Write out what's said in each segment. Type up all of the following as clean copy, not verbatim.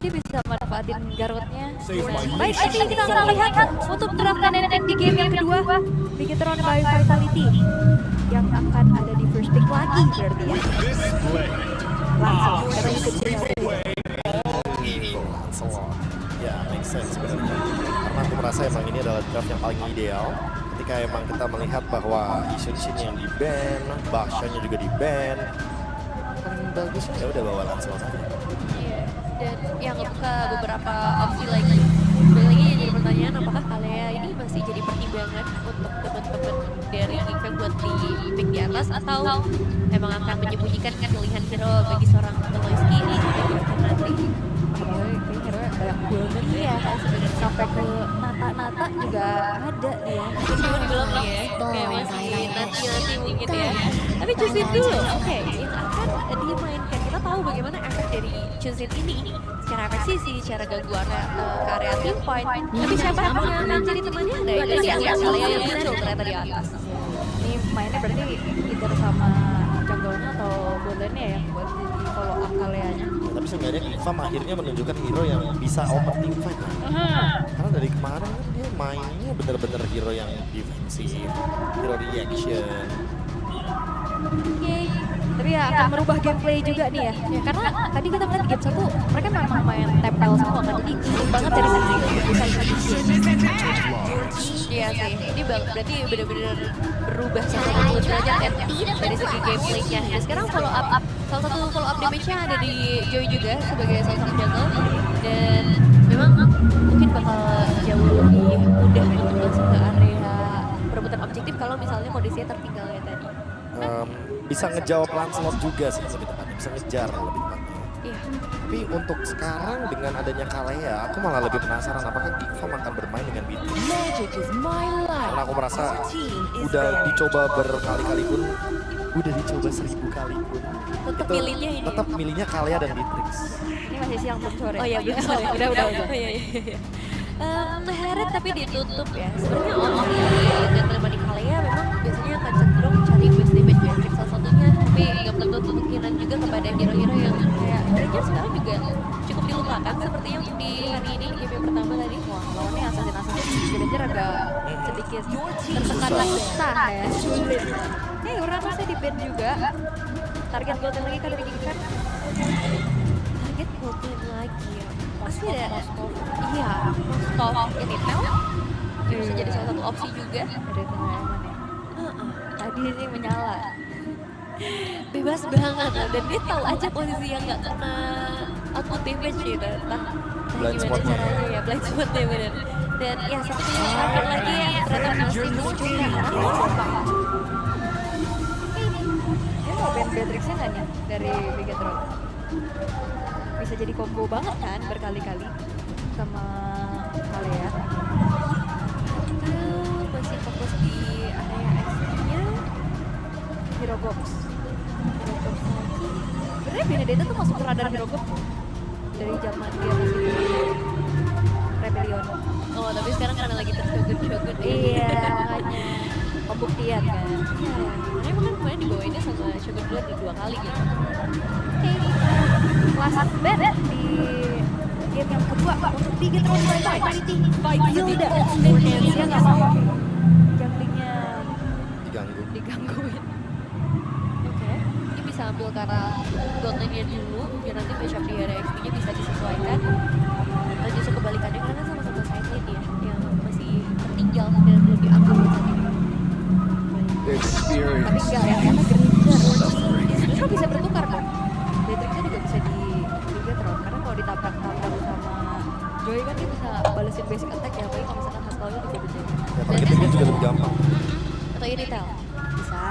dia bisa manfaatin Garrotnya. Baik, ini kita akan lihat untuk draft Nenek di game yang kedua. Bigetron by Vitality yang akan ada di first pick lagi berarti ya. Langsung, karena ikut Ya, make sense sebenarnya. Karena aku merasa emang ini adalah draft yang paling ideal. Ketika emang kita melihat bahwa Ishin yang di ban, Baksha-nya juga di ban. Paling bagus ya udah bawa Lancelot aja. Iya, dan yang ngebuka beberapa opsi lagi. Balik lagi jadi pertanyaan, apakah Kalea ini masih jadi pertimbangan untuk teman-teman dari Impact buat di pick di atas, atau emang akan menyembunyikan pilihan hero bagi seorang Teloyski ini nanti? Kayaknya hero-nya banyak banget ya, sebenarnya sampai ke Nata juga ada dia. Cuman belum ya, kayak masih nanti mungkin ya. Tapi Chunsin dulu, oke, yang akan dimainkan. Kita tahu bagaimana efek dari Chunsin ini, secara efek sisi, secara gangguan ke area team point. Tapi siapa yang akan jadi temannya? Ada yang di atas, Kalea yang muncul ternyata di atas. Ini mainnya berarti either sama jungle-nya atau bot-nya ya buat di follow up Kalea-nya. Ya, tapi sebenarnya Ifam akhirnya menunjukkan hero yang bisa open team fight. Karena dari kemarin kan dia mainnya bener-bener hero yang defensif, hero reaction. Oke, tapi ya akan merubah gameplay juga nih ya. Karena tadi kita melihat di game 1 mereka memang main tempel semua kan, jadi sulit banget dari segi Iya sih, ini berarti benar-benar berubah 180 derajat ya dari segi gameplaynya. Dan sekarang follow up, salah satu follow up damage-nya ada di Joy juga sebagai salah satu jungle. Dan memang mungkin bakal jauh lebih mudah untuk masuk ke area perebutan objektif kalau misalnya kondisinya tertinggal ya tadi. Bisa ngejawab Lancelot juga sih lebih tepatnya, bisa ngejar lebih tepatnya. Iya. Tapi untuk sekarang dengan adanya Kalea, aku malah lebih penasaran apakah Ifam akan bermain dengan BT. Karena aku merasa udah dicoba berkali-kali pun, udah dicoba 1000 kali pun. Tetap milihnya ini. Tetap milihnya Kalea dan Beatrix. ini masih siang belum sore. Oh iya, belum sore. Udah. Oh iya. Heret tapi ditutup ya. Sebenarnya opsi dengan menemani Kalea memang biasanya akan cenderung cari boost damage ya. Salah satunya, tapi nggak menutup kemungkinan juga kepada hero-hero yang kayak Ranger sekarang juga cukup dilupakan sepertinya di hari ini di game yang pertama tadi. Wah, lawannya assassin Ranger agak sedikit tertekan lagi susah ya. Sulit. Uranusnya di ban juga. Target golden lagi kan dari Gikan. Target golden lagi ya. Pasti ada. Iya, Moskov ini Tel. Bisa jadi salah satu opsi juga. Dari tengah Eman ya. Tadi ini menyala. Bebas banget lah, dan dia tahu aja posisi yang nggak kena output damage gitu. Entah Blind gimana spot-nya. caranya ya, blind spotnya bener. Dan ya satu pilihan terakhir lagi yang ternyata masih muncul ke arah Jepang. Dia mau ban Beatrix-nya nggak nih dari Bigetron? Bisa jadi combo banget kan berkali-kali sama Kalea. Masih fokus di area XP-nya. Hero Box lagi. Sebenarnya Benedetta tuh masuk ke radar Hero Box dari zaman dia masih di Rebellion. Oh, tapi sekarang karena lagi tershogun. Iya, makanya pembuktian kan. Iya, karena emang kan kemarin dibawainnya sama Shogun Blood 2 kali gitu. Oke, last ban di game yang kedua untuk Bigetron by Vitality. Hilda dan dia nggak mau junglingnya digangguin. Oke, ini bisa ambil karena goldennya dulu, biar nanti matchup di area XP-nya bisa disesuaikan. Atau justru kebalikannya, karena kan sama-sama side lane ya, yang masih tertinggal dan belum diambil saat ini. Tapi enggak ya, karena Granger justru bisa bertukar kan. Beatrix-nya juga bisa di Bigetron, karena kalau ditabrak-tabrak sama Joy kan dia bisa balesin basic attack ya, apalagi kalau misalkan hustle-nya juga bisa. Ya, targetnya juga lebih gampang. Atau iritel. Bisa.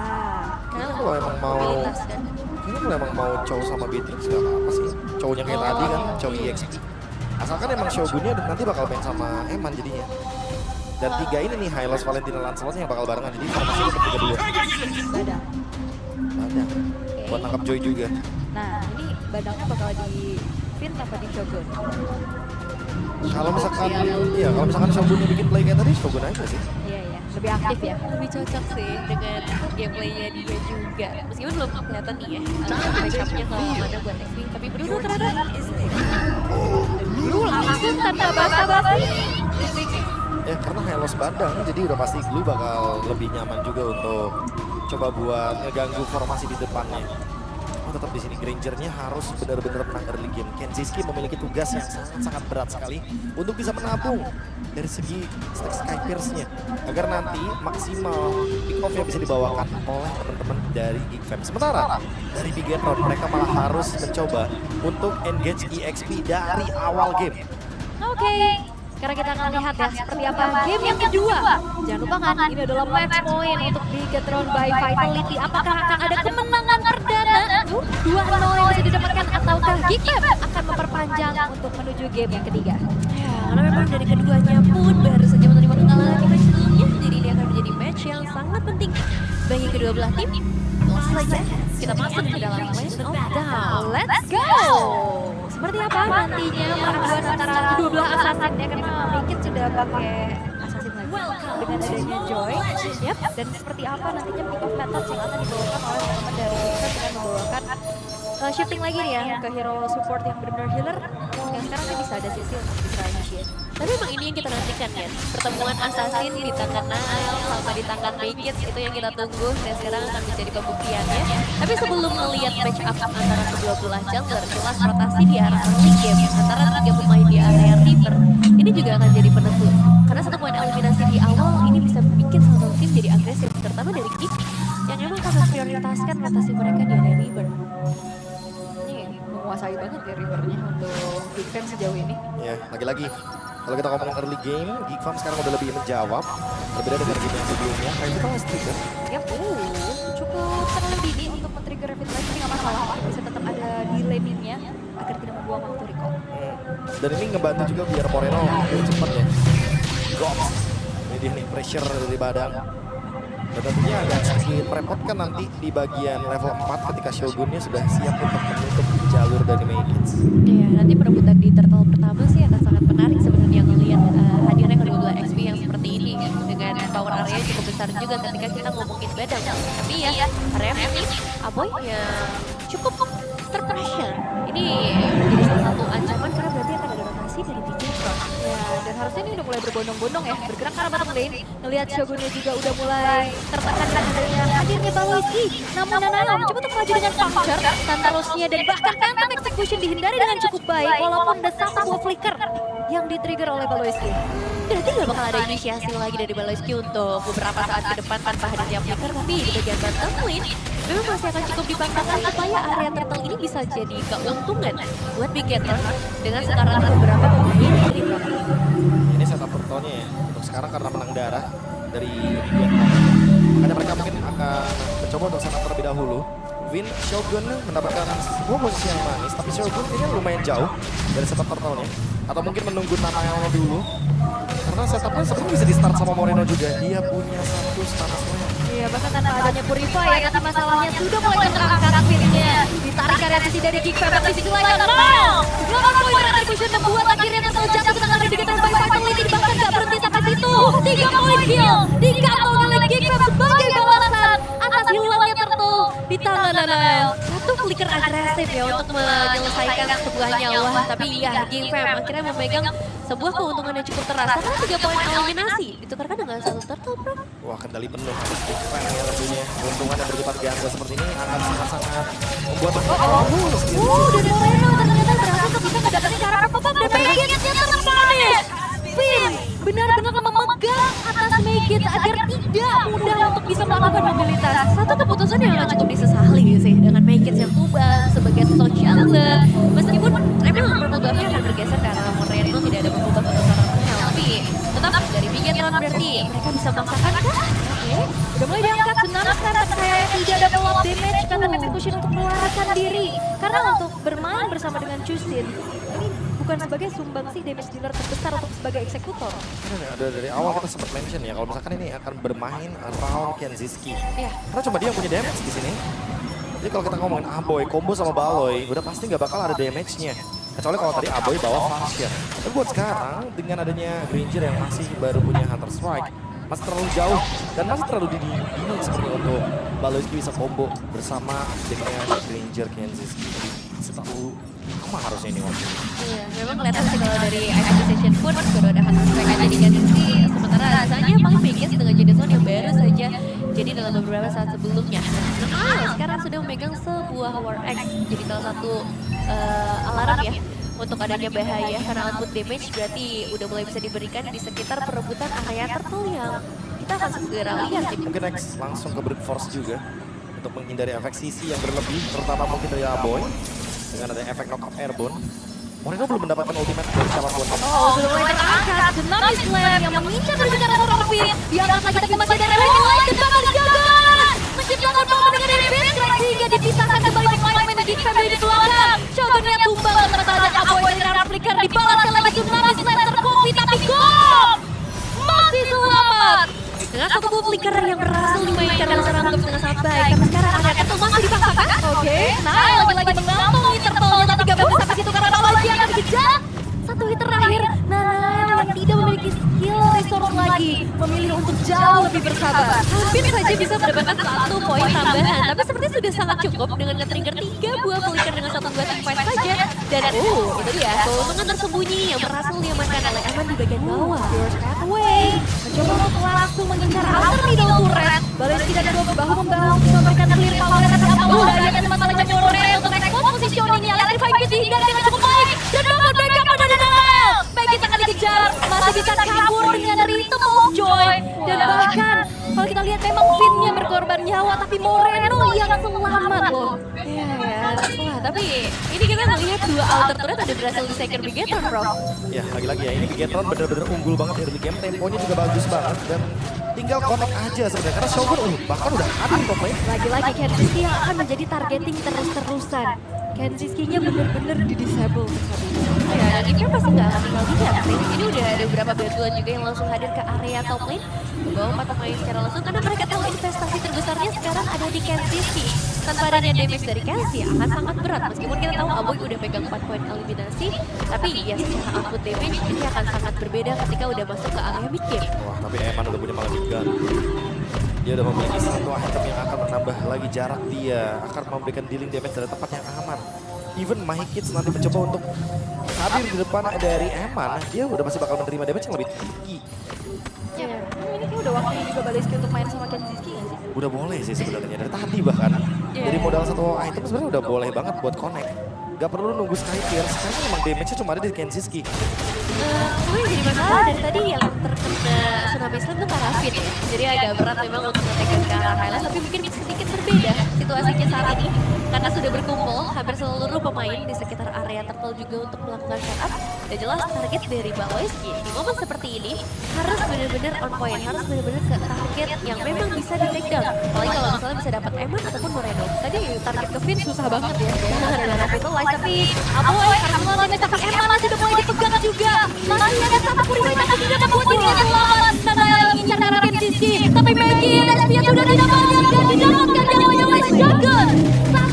Karena Kalau emang mau, mobilitas kan. ini kalau emang mau cow sama Beatrix gak apa-apa sih. Cownya kayak tadi kan, cow EXP. Asalkan emang Shogunnya nanti bakal main sama Eman jadinya. Dan tiga ini nih, Hylos, Valentina, Lancelot yang bakal barengan. Jadi formasinya bertiga dua. Badang. Badang. Buat nangkap Joy juga. Nah, ini badangnya bakal di pin apa di Shogun? Kalau misalkan, iya kalau misalkan Shogunnya bikin play kayak tadi, Shogun aja sih. Iya, iya. Lebih aktif ya. Lebih cocok sih dengan gameplaynya dia juga. Meskipun belum kelihatan nih ya matchup-nya ke mana buat XP. Tapi berdua ternyata langsung tanpa basa-basi. Ya karena Helos Bandang, jadi udah pasti Glue bakal lebih nyaman juga untuk coba buat ngeganggu formasi di depannya. Oh, tetap di sini Grangernya harus benar-benar menang early game. Kenziski memiliki tugas yang sangat berat sekali untuk bisa menabung dari segi stack Skypierce-nya agar nanti maksimal pick off yang bisa dibawakan oleh teman-teman dari Geekfam. Sementara dari Bigetron mereka malah harus mencoba untuk engage EXP dari awal game. Oke. Sekarang kita akan lihat ya seperti apa game yang kedua. Jangan lupa kan ini adalah match point untuk Bigetron by Vitality. Apakah akan ada kemenangan perdana 2-0 yang bisa didapatkan ataukah Geekfam akan memperpanjang untuk menuju game yang ketiga? Ya, karena memang dari keduanya pun baru saja menerima kekalahan di match sebelumnya, jadi ini akan menjadi match yang sangat penting bagi kedua belah tim. Langsung saja kita masuk ke dalam lane of down. Let's go! Seperti apa nantinya pertemuan antara kedua belah assassin ya, karena Mikit sudah pakai assassin lagi dengan adanya Joy. Yep. Dan seperti apa nantinya pick off methods yang akan dibawakan oleh teman-teman dari Geekfam dengan membawakan shifting lagi nih ya ke hero support yang benar-benar healer. Yang sekarang sih bisa ada sisi untuk bisa initiate. Tapi memang ini yang kita nantikan ya, pertemuan assassin di tangan Nael sama di tangan Mikit itu yang kita tunggu dan sekarang akan menjadi pembuktiannya. Tapi sebelum melihat match up antara kedua belah jungler, jelas rotasi di arah early game antara tiga pemain di area River ini juga akan jadi penentu. Karena satu poin eliminasi di awal ini bisa bikin salah satu tim jadi agresif, terutama dari Geek yang emang akan memprioritaskan rotasi mereka di area River. Ini menguasai banget ya Rivernya untuk Geekfam sejauh ini. Ya, lagi-lagi kalau kita ngomong early game, Geekfam sekarang udah lebih menjawab. Berbeda dengan game yang sebelumnya, kayak itu kan trigger. Yap, cukup terlalu dini untuk men-trigger Rapid Flash, tapi nggak masalah. Bisa tetap ada delaynya agar tidak membuang waktu recall. Dan ini ngebantu juga biar Moreno lebih cepat ya. Drops. Ini dia nih, pressure dari Badang. Dan tentunya agak sedikit merepotkan nanti di bagian level 4 ketika Shogunnya sudah siap untuk menutup jalur dari Maykits. Iya, nanti perebutan di turtle pertama sih akan sangat menarik sebenarnya ngelihat hadirnya kedua belah XP yang seperti ini dengan power area cukup besar juga ketika kita ngomongin Badang. Tapi ya, area ini Aboy yang cukup terpressure. Ini menjadi salah satu ancaman karena berarti akan ada rotasi dari Bigetron. Ya, dan harusnya ini udah mulai berbondong-bondong ya, bergerak ke arah bottom lane. Ngelihat Shogunnya juga udah mulai tertekan dengan adanya hadirnya Baloiski. Namun Nanael mencoba untuk melaju dengan puncture, Tantalosnya dan bahkan Phantom Execution dihindari dengan cukup baik walaupun ada satu buah flicker yang di-trigger oleh Baloiski. Berarti nggak bakal ada inisiasi lagi dari Baloiski untuk beberapa saat ke depan tanpa hadirnya flicker, tapi di bagian bottom lane memang masih akan cukup dipaksakan supaya area turtle ini bisa jadi keuntungan buat Bigetron dengan sekarang beberapa pemain dari belakang. Ini setup turtle-nya ya, untuk sekarang karena menang darah dari Bigetron. Makanya mereka mungkin akan mencoba untuk setup terlebih dahulu. Vin, Shogun mendapatkan sebuah posisi yang manis, tapi Shogun ini lumayan jauh dari setup turtle-nya. Atau mungkin menunggu Nanaelnya dulu. Karena setupnya sebenarnya bisa di-start sama Moreno juga. Dia punya satu status Moreno. Iya, bahkan tanpa adanya Purify ya, tapi masalahnya sudah mulai terangkat akhirnya. Ditarik area sisi dari Geekfam, tapi sisi lain Nanael. Lawan poin retribution membuat akhirnya Turtle jatuh ke tangan dari Bigetron by Vitality, bahkan gak berhenti sampai situ. 3 poin kill dikantongi oleh Geekfam sebagai balasan atas hilangnya Turtle di tangan Nanael. Satu flicker agresif ya untuk menyelesaikan sebuah nyawa, tapi ya Geekfam akhirnya memegang sebuah keuntungan yang cukup terasa karena 3 poin eliminasi ditukarkan dengan satu turtle, bro. Wah, kendali penuh harus Geekfam ya tentunya. Keuntungan yang berlipat ganda seperti ini akan sangat-sangat membuat mulus. Dan Moreno ternyata berhasil untuk bisa mendapatkan cara perform dan Maykits-nya termanis. Vin benar-benar memegang atas Maykits agar tidak mudah untuk bisa melakukan mobilitas. Satu keputusan yang cukup disesali sih dengan Maykits yang tumbang sebagai sosok jungler. Meskipun memang purple buff-nya akan bergeser karena Moreno tidak ada mengubah keputusan Nanael, tapi tetap dari Bigetron berarti mereka bisa memaksakan kan? Oke, udah mulai diangkat benar karena saya tidak ada follow up damage Phantom Execution untuk mengeluarkan diri. Karena untuk bermain bersama dengan Justin, ini bukan sebagai sumbangsih damage dealer terbesar untuk sebagai eksekutor. Ada dari awal kita sempat mention ya, kalau misalkan ini akan bermain around Kenziski. Iya. Karena cuma dia yang punya damage di sini. Jadi kalau kita ngomongin Aboy, combo sama Baloy, udah pasti nggak bakal ada damage-nya. Kecuali kalau tadi Aboy bawa Function. Tapi buat sekarang, dengan adanya Granger yang masih baru punya Hunter Strike, masih terlalu jauh dan masih terlalu dini seperti untuk Baloiski bisa combo bersama dengan Granger Kenziski. Jadi masih terlalu sama harusnya ini waktu. Iya, memang kelihatan sih kalau dari IPC Session pun baru ada hasil mereka jadi Kenzie, sementara sisanya paling Vegas dengan Jadeson yang baru saja jadi dalam beberapa saat sebelumnya. Nah, sekarang sudah memegang sebuah War X, jadi salah satu alarm ya untuk adanya bahaya karena output damage berarti udah mulai bisa diberikan di sekitar perebutan area turtle yang kita akan segera lihat sih. Mungkin X langsung ke brute force juga untuk menghindari efek sisi yang berlebih, terutama mungkin dari Aboy dengan ada efek knock off airborne. Moreno belum mendapatkan ultimate dari siapapun. Oh, sudah mulai terangkat. Dynamic Slam yang mengincar dari secara profit. Diangkat lagi tapi masih ada remaining light dan bakal dijaga. Menciptakan momen dengan David Crack sehingga dipisahkan kembali pemain Magic Family di belakang. Shogunnya tumbang sementara ada Aboy dari arah flicker dibalaskan lagi Dynamic Slam terkopi tapi gol! Masih selamat. Dengan satu flicker yang berhasil dimainkan dalam serangkap dengan sangat baik. Tapi sekarang area itu masih dipaksakan. Oke, nah lagi-lagi mengantongi turtle tapi gak boleh sampai situ karena lagi akan dikejar. Satu hit terakhir, Nanael yang tidak memiliki skill resource lagi memilih untuk jauh lebih bersabar. Hampir saja bisa mendapatkan 1 poin tambahan, tapi seperti sudah sangat cukup dengan nge-trigger 3 buah flicker dengan 1-2 teamfight saja. Dan itu dia, keuntungan tersembunyi yang berhasil diamankan oleh Eman di bagian bawah. Yours Pathway mencoba untuk langsung mengincar outer middle turret. Baleski dan dua bahu membahu untuk memberikan clear power tapi apa daya dan masalahnya Moreno untuk expose positioningnya. Electrify Pit dihindari dengan cukup baik dan bangun backup pada Nanael. Baik akan dikejar, masih bisa kabur dengan Rhythm of Joy. Dan bahkan kalau kita lihat memang Finn-nya berkorban nyawa tapi Moreno yang selamat loh. Iya ya, wah tapi ini kita melihat dua alter turret ada berhasil di second Bigetron, bro. Ya, lagi-lagi ya, ini Bigetron bener-bener unggul banget di early game, temponya juga bagus banget dan tinggal connect aja sebenarnya karena Shogun bahkan udah ada di top lane. Lagi-lagi Kenziski yang akan menjadi targeting terus-terusan. Kenziski-nya bener-bener di-disable. Ya, dan ini pasti nggak akan tinggal diam sih. Ini udah ada beberapa bantuan juga yang langsung hadir ke area top lane, membawa 4 pemain secara langsung karena mereka tahu investasi terbesarnya sekarang ada di Kenziski. Tanpa adanya damage dari Kenzie akan sangat berat. Meskipun kita tahu Aboy udah pegang 4 poin eliminasi, tapi ya secara output damage ini akan sangat berbeda ketika udah masuk ke area mid game. Wah, tapi Eman udah punya malah gun. Dia udah memiliki satu item yang akan menambah lagi jarak dia, akan memberikan dealing damage dari tempat yang aman. Even My Kids nanti mencoba untuk hadir di depan dari Eman, dia udah pasti bakal menerima damage yang lebih tinggi. Ya, ini kayak udah waktunya juga Baleski untuk main sama Kenziski nggak sih? Udah boleh sih sebenarnya dari tadi bahkan. Dari modal satu item sebenarnya udah boleh banget buat connect. Gak perlu nunggu Skypier, sekarang emang damage-nya cuma ada di Kenziski. Gue jadi masalah dari tadi yang terkena Tsunami Slam tuh Karafin ya. Jadi agak berat memang untuk nge-take ke arah Highland, tapi mungkin sedikit berbeda situasinya saat ini. Karena sudah berkumpul hampir seluruh pemain di sekitar area turtle juga untuk melakukan setup. Dan jelas target dari Baleski di momen seperti ini harus benar-benar on point, harus benar-benar ke target yang memang bisa di take down. Apalagi kalau misalnya bisa dapat Eman ataupun Moreno. Tadi target ke Finn susah banget ya. Dengan Revitalize, tapi Aboy harus melawan tapi Eman masih udah mulai dipegang juga. Masih ada satu Kuriwai tapi tidak membuat dirinya selamat. Nanael mengincar arah Kenziski, tapi Maggie dan Spian sudah didapatkan dan didapatkan nyawanya oleh Shogun.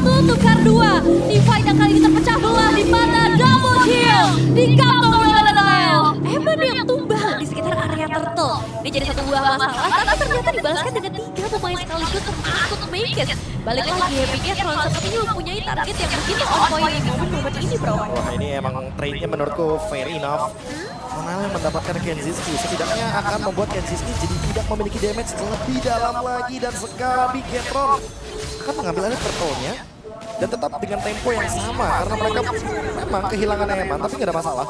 1 tukar 2, di fight yang kali ini terpecah belah di mana double kill di kantong oleh Nanael. Eman yang tumbang di sekitar area turtle. Ini jadi satu buah masalah, tapi ternyata dibalaskan dengan 3 pemain sekaligus termasuk Makers. Balik lagi ya, Bigetron sepertinya mempunyai target yang begitu on point di momen-momen ini, bro. Wah, ini emang trade-nya menurutku fair enough. Nanael yang mendapatkan Kenziski setidaknya akan membuat Kenziski jadi tidak memiliki damage lebih dalam lagi dan sekarang Bigetron akan mengambil alih turtle-nya dan tetap dengan tempo yang sama karena mereka memang kehilangan Eman tapi nggak ada masalah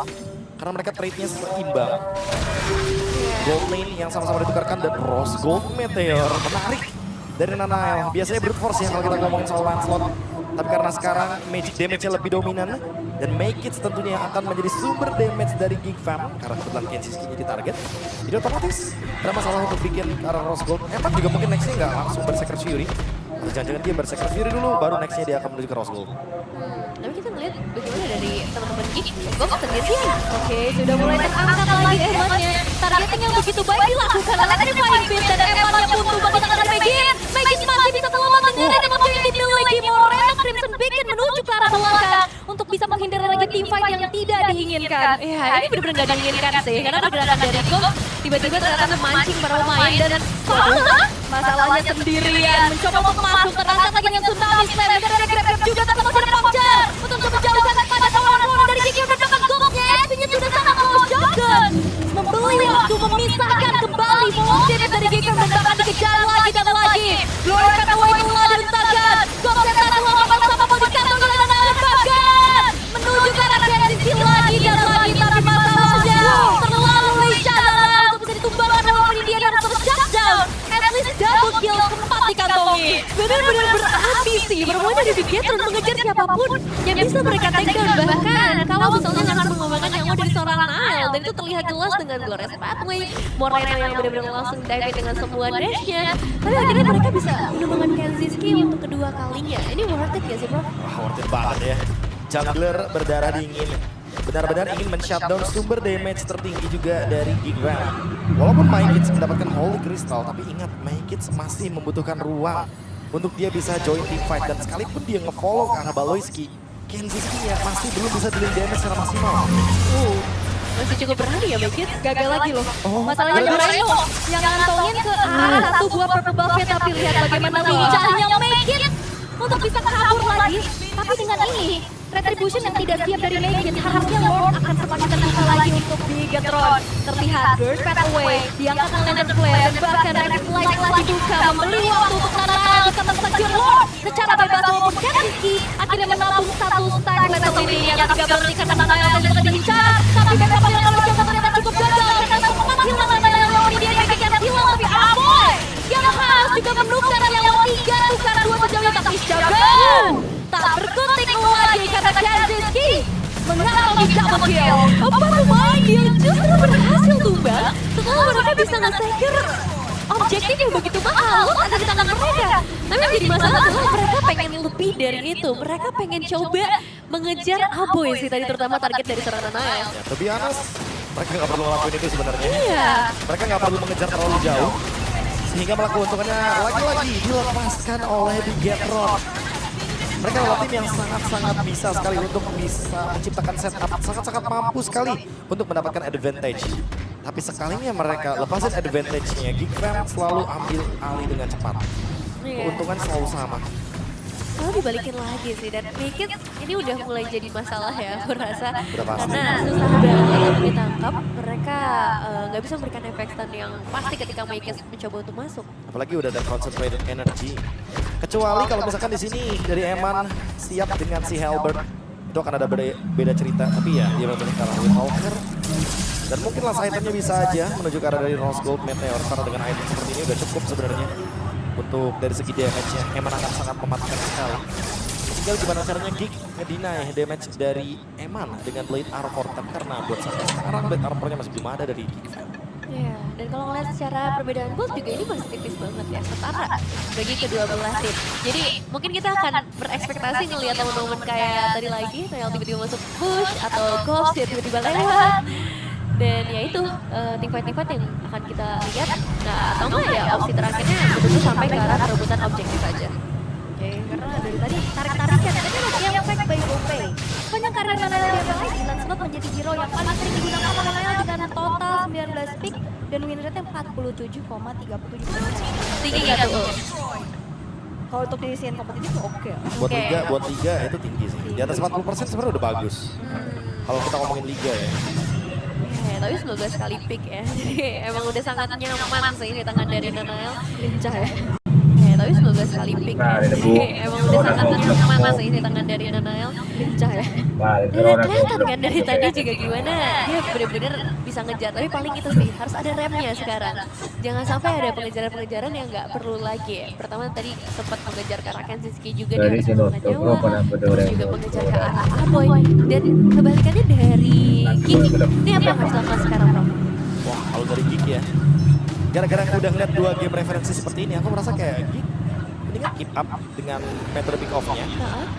karena mereka trade-nya seimbang. Gold lane yang sama-sama ditukarkan dan Rose Gold Meteor menarik dari Nanael. Biasanya brute force ya kalau kita ngomongin soal Lancelot. Tapi karena sekarang magic damage-nya lebih dominan dan Make It tentunya akan menjadi sumber damage dari Geek Fam karena kebetulan Kenziski jadi target. Jadi otomatis ada masalah untuk bikin arah Rose Gold. Emang juga mungkin next-nya nggak langsung Berserker Fury. Atau jangan-jangan dia Berserker Fury dulu baru next-nya dia akan menuju ke Rose Gold. Tapi kita ngeliat bagaimana dari teman-teman Geek, Gok sendirian. Oke, sudah mulai terangkat lagi Eman-nya. Targeting yang begitu baik dilakukan oleh Electrify Pit dan Eman yang buntu bagi tangan dari Maggie. Maggie masih bisa selamat dengan emosi yang dimiliki Moreno. Crimson Beacon menuju ke arah belakang untuk bisa menghindari lagi teamfight yang tidak diinginkan. Ya, ini benar-benar gak diinginkan sih, karena pergerakan dari Gok tiba-tiba ternyata memancing para pemain dan masalahnya sendirian. Mencoba untuk masuk terangkat lagi dengan Tsunami Slam. Dan ada grab juga tapi masih ada Puncture untuk menjauhkan pada kawan benar-benar berapi sih. Bermula dari Bigetron mengejar siapapun yang bisa mereka take down. Bahkan kalau misalnya langsung mengembangkan nyawa dari seorang Nile. Dan itu terlihat jelas dengan Glorious Pathway. Moreno yang benar-benar langsung dive dengan semua dashnya. Tapi akhirnya mereka bisa menemukan Kenziski untuk kedua kalinya. Ini worth it gak sih bro? Wah, worth it banget ya. Jungler berdarah dingin. Benar-benar ingin men-shutdown sumber damage tertinggi juga dari Gigram. Walaupun Mykids mendapatkan Holy Crystal, tapi ingat Mykids masih membutuhkan ruang untuk dia bisa join team fight. Dan sekalipun dia nge-follow ke arah Baloyski, Kenziski-nya masih belum bisa dealing damage secara maksimal. Masih cukup berani ya Mykids. Gagal lagi loh. Masalahnya Moreno yang ngantongin ke arah satu buah purple buff-nya, tapi lihat bagaimana lincahnya Mykids untuk bisa kabur lagi. Tapi dengan ini, Retribution yang tidak siap dari Mykids, harusnya Lord akan semakin terbuka lagi untuk Bigetron. Terlihat Burst Pathway diangkat oleh Lantern Flare dan bahkan Rapid Light telah dibuka membeli waktu untuk Nanael bisa men-secure Lord secara bebas walaupun Kenziski akhirnya menabung satu stack Fatality yang tidak berarti karena Nanael dan juga diincar. Tapi backup yang lalu coba ternyata cukup gagal karena sempat hilang Nanael yang dia yang hilang, tapi Aboy yang harus juga menukar yang 3 tukar 2 sejauhnya, tapi Shogun tak berkutik lagi karena Kenziski mengalami double kill. Pemain yang justru berhasil tumbang setelah mereka bisa nge-secure objektif yang begitu mahal ada di tangan mereka. Tapi yang jadi masalah adalah mereka pengen lebih dari itu. Mereka pengen coba mengejar Aboy sih tadi, terutama target dari serangan Nanael. Ya, to be honest, mereka nggak perlu ngelakuin itu sebenarnya. Iya. Mereka nggak perlu mengejar terlalu jauh. Sehingga melakukan keuntungannya lagi-lagi dilepaskan oleh Bigetron. Mereka adalah tim yang sangat-sangat bisa sekali untuk bisa menciptakan setup. Sangat-sangat mampu sekali untuk mendapatkan advantage. Tapi sekalinya mereka lepasin advantage-nya, Gigram selalu ambil alih dengan cepat. Keuntungan selalu sama. Kalau dibalikin lagi sih, dan Mykids ini udah mulai jadi masalah ya aku rasa. Pasti. Karena susah banget untuk ditangkap, mereka nggak bisa memberikan efek stun yang pasti ketika Mykids mencoba untuk masuk. Apalagi udah ada concentrated energy. Kecuali kalau misalkan di sini dari Eman siap dengan si Halberd, itu akan ada beda cerita. Tapi ya dia memilih kalah Windwalker. Dan mungkinlah itemnya bisa aja menuju ke arah dari Rose Gold Meteor, karena dengan item seperti ini udah cukup sebenarnya. Untuk dari segi damage-nya, Eman akan sangat mematikan sekali. Tinggal gimana caranya Gig nge-deny damage dari Eman dengan Blade Armor. Tapi karena buat sampai sekarang Blade Armor-nya masih belum ada dari Gig. Iya, dan kalau ngeliat secara perbedaan gold juga ini masih tipis banget ya, setara bagi kedua belah tim. Jadi mungkin kita akan berekspektasi ngelihat momen-momen kayak tadi lagi, yang tiba-tiba masuk push atau ghost dia tiba-tiba lewat. Dan ya itu, teamfight-teamfight yang akan kita lihat. Nah, atau enggak ya opsi terakhirnya betul-betul sampai ke arah perebutan objektif aja. Oke, karena dari tadi tarik-tarikan, tapi masih yang fake by GoPay. Banyak karir Nanael yang baik, dan slot menjadi hero yang paling sering digunakan oleh Nanael dengan total 19 pick dan win rate-nya 47,37%. Tinggi nggak tuh? Kalau untuk di scene kompetitif oke. Buat liga itu tinggi sih. Di atas 40% sebenarnya udah bagus. Kalau kita ngomongin liga ya. Ya, tapi 19 kali pick ya, jadi emang udah sangat nyaman sih di tangan dari Nanael. Lincah ya. Ya, tapi 19 kali pick ya, jadi emang udah sangat nyaman sih di tangan dari Nanael. Lincah ya. Dan kelihatan kan dari tadi juga gimana dia bener-bener bisa ngejar, tapi paling itu sih harus ada remnya sekarang. Jangan sampai ada pengejaran-pengejaran yang nggak perlu lagi ya. Pertama tadi sempat mengejar ke arah Kenziski juga dia harus menggunakan nyawa, terus juga mengejar ke arah Aboy. Dan kebalikannya dari Gig, ini apa yang harus dilakukan sekarang bro? Wah, kalau dari Gig ya. Gara-gara udah ngeliat 2 game referensi seperti ini, aku merasa kayak Gig mendingan keep up dengan metode pick off-nya.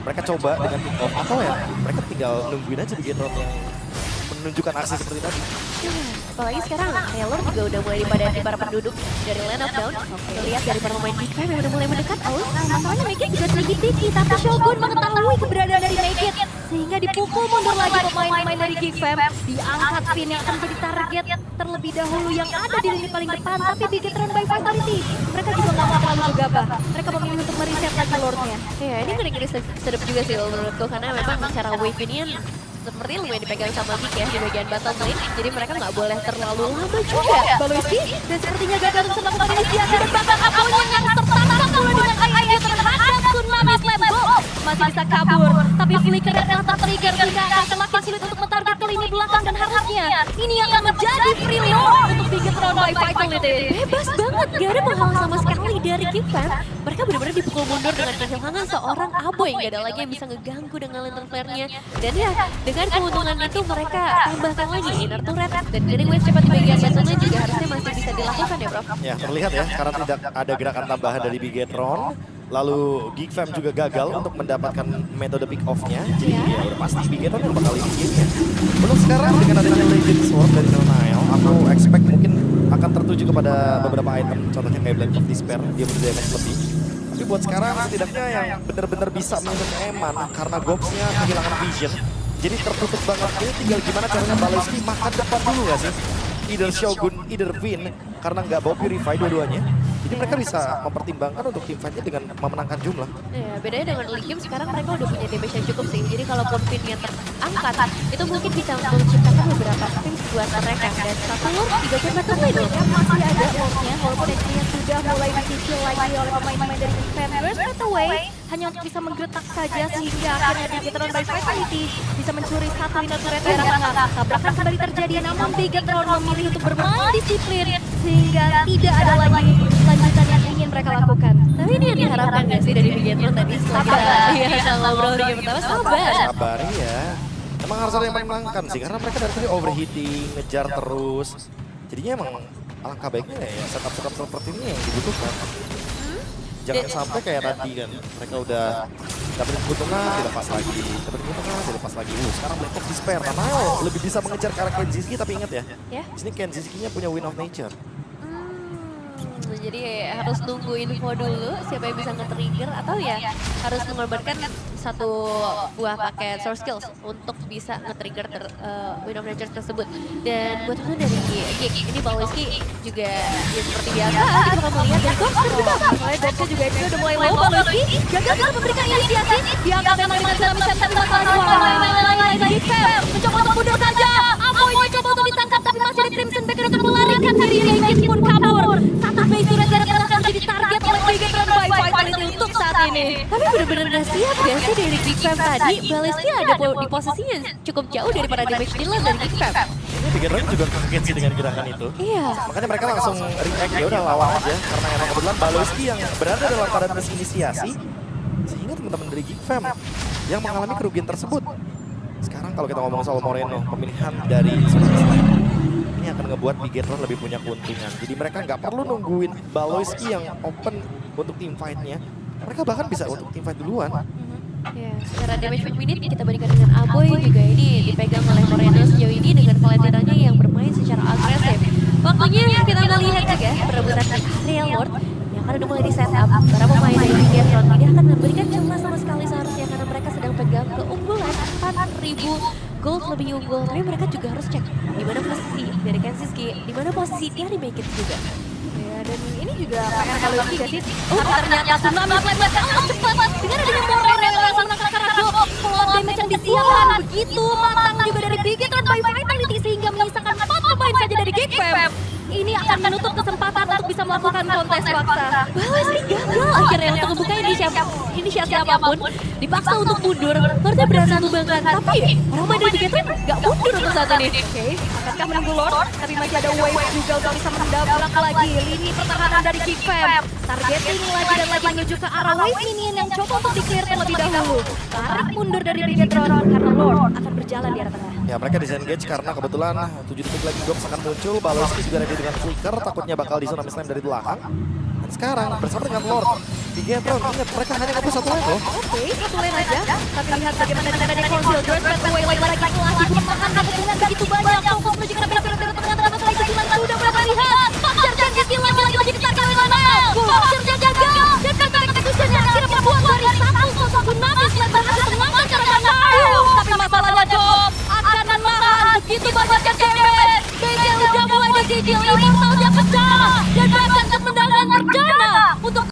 Mereka coba dengan pick off, atau ya mereka tinggal nungguin aja Bigetron yang menunjukkan aksi seperti tadi. Apalagi sekarang Taylor juga udah mulai dipadati para penduduk dari Land of Dawn. Lihat dari para pemain Big Five yang udah mulai mendekat. Masalahnya Mykids juga sedikit tiki, tapi Shogun mengetahui keberadaan dari Mykids sehingga dipukul mundur lagi pemain-pemain dari Gig Fam. Diangkat Finn yang akan jadi target terlebih dahulu yang ada di lini paling depan, tapi Bigetron by Vitality. Mereka juga nggak mau terlalu gegabah. Mereka memilih untuk mereset lagi Lordnya. Ya ini ngeri-ngeri sedap juga sih menurutku, karena memang secara wave ini sepertinya lumayan dipegang sama Gig ya di bagian battle lane, jadi mereka nggak boleh terlalu lama juga. Baloyski dan sepertinya gagal untuk melakukan inisiasi dan bahkan Aboy yang tertangkap pula dengan AI terhadap Tsunami Slam Bomb. Masih bisa kabur, tapi flickernya telah tertrigger sehingga akan semakin sulit untuk mentarget kali ini ke belakang dan harusnya ini akan menjadi free lord untuk Bigetron by Vitality. Bebas banget, gak ada penghalang sama sekali dari Gifam. Mereka benar-benar dipukul mundur dengan kehilangan seorang Aboy. Gak ada lagi yang bisa ngeganggu dengan lantern flare-nya. Dan ya, dengan keuntungan itu mereka tambahkan lagi inner turret. Dan getting wave cepat di bagian gentleman juga harusnya masih bisa dilakukan ya, Bro. Ya, terlihat ya, karena tidak ada gerakan tambahan dari Bigetron. Lalu Geekfam juga gagal untuk mendapatkan metode pick off-nya. Jadi ya udah pasti Bigetron yang bakal lead game-nya. Untuk sekarang dengan adanya Legend Sword dari Nile, aku expect mungkin akan tertuju kepada beberapa item. Contohnya kayak Blade of Despair, dia butuh damage lebih. Tapi buat sekarang setidaknya yang benar-benar bisa minum Eman karena Gops-nya kehilangan vision. Jadi tertutup banget. Ini tinggal gimana caranya Baloski makan depan dulu gak sih? Either Shogun, either Vin. Karena nggak bawa Purify dua-duanya. Jadi mereka bisa mempertimbangkan untuk teamfight-nya dengan memenangkan jumlah. Ya, bedanya dengan early game sekarang mereka udah punya damage yang cukup sih. Jadi kalau Pin-nya terangkat, itu mungkin bisa menciptakan beberapa space buat mereka. Dan satu lord 3 meter itu Yang masih ada lordnya, walaupun actually sudah mulai dicicil lagi oleh pemain-pemain dari Gifam. Straight away, hanya untuk bisa menggeretak saja sehingga akhirnya Bigetron by Vitality bisa mencuri satu inner turret dari tengah. Tabrakan kembali terjadi, namun Bigetron memilih untuk bermain disiplin sehingga tidak ada lagi lanjutan yang ingin mereka lakukan. Tapi ini yang diharapkan gak sih dari Bigetron tadi? Sabar. Iya, sama ngobrol di game pertama, sabar. Sabar ya. Emang harus ada yang menangkan sih, karena mereka dari tadi overheating, ngejar terus. Jadinya emang alangkah baiknya ya setup-setup seperti ini yang dibutuhkan. Jangan sampai kayak tadi kan, mereka udah dapetin keuntungan, dilepas lagi. Dapetin keuntungan, dilepas lagi. Sekarang Blade of Despair, Nile lebih bisa mengejar ke arah Kenziski, tapi ingat ya, di sini Kenziski-nya punya Wind of Nature. Jadi harus tunggu info dulu siapa yang bisa nge-trigger atau ya harus mengorbankan satu buah paket source skills untuk bisa nge-trigger Wind of Nature tersebut. Dan buat teman dari Geek, ini Baloski juga ya seperti biasa kita bakal melihat dari Gopster juga. Mulai Gopster juga itu udah mulai low. Baloski gagal memberikan inisiasi. Diangkat memang dengan Tsunami Sam, tapi masalah dari Gifam mencoba untuk mundur saja. Apoy mencoba untuk ditangkap, tapi masih ada Crimson Baker untuk melarikan diri. Legends pun kabur. Satu base turret dari tengah akan menjadi target oleh Bigetron by Vitality untuk saat ini. Tapi benar-benar gak siap ya sih dari Gifam tadi. Baloski ada di posisinya cukup jauh daripada damage dealer dari Gifam. Ini Bigetron juga kaget sih dengan gerakan itu. Iya. Makanya mereka langsung react, ya udah lawan aja. Karena emang kebetulan Baloski yang berada dalam keadaan inisiasi. Sehingga teman-teman dari Gifam yang mengalami kerugian tersebut. Sekarang kalau kita ngomong soal Moreno, pemilihan dari Tsunami Slam, ini akan ngebuat Bigetron lebih punya keuntungan. Jadi mereka nggak perlu nungguin Baloski yang open untuk team fight-nya. Mereka bahkan bisa untuk team fight duluan. Ya, secara damage per minute kita bandingkan dengan Aboy juga ini dipegang oleh Moreno sejauh ini dengan Valentinanya yang bermain secara agresif. Waktunya kita melihat juga perebutan di area Lord yang akan udah mulai di setup. Para pemain dari Bigetron tidak akan memberikan celah sama sekali seharusnya karena mereka sedang pegang keunggulan 4.000 gold lebih unggul. Tapi mereka juga harus cek di mana posisi dari Kenziski, di mana posisi Tiari Make It juga. Ya, dan ini juga PR Baloski gak sih? Tapi ternyata Tsunami Flame sangat cepat dengan adanya Moreno yang langsung nangkap ke arah Gop. Follow damage yang disiapkan begitu matang juga dari Bigetron by Vitality sehingga menyisakan 4 pemain saja dari Gifam. Ini akan menutup kesempatan untuk bisa melakukan kontes paksa. Baloski gagal akhirnya untuk membuka inisiasi apapun. Dipaksa untuk mundur, Lordnya berhasil membangkan. Tapi orang main dari Bigetron gak mundur untuk saat ini. Oke, akankah menunggu Lord? Tapi masih ada wave juga untuk bisa mendabrak lagi lini pertahanan dari Gifam. Targeting lagi dan lagi menuju ke arah wave minion yang coba untuk di-clear terlebih dahulu. Tarik mundur dari Bigetron karena Lord akan berjalan di arah tengah. Ya mereka disengage karena kebetulan 7 detik lagi Gops akan muncul. Baloski juga ready dengan flicker, takutnya bakal di Tsunami Slam dari belakang. Dan sekarang bersama dengan Lord, Bigetron ingat mereka hanya ngepush satu lane loh. Oke, satu lane aja. Tapi lihat bagaimana dengan adanya Conceal Girls Red Away lagi bertahan dengan begitu banyak. Fokus menuju ke arah tengah-tengah setelah itu Dilan sudah mulai terlihat. Foster dan Skill lagi ditarget oleh Nile. Foster dan gagal. Dan kartu execution yang akhirnya membuat dari satu sosok Tsunami Slam berhasil menangkan serangan Nile. Tapi masalahnya Dop akan menahan begitu banyaknya damage. Bengkel udah mulai dicicil, Immortalnya pecah. Dan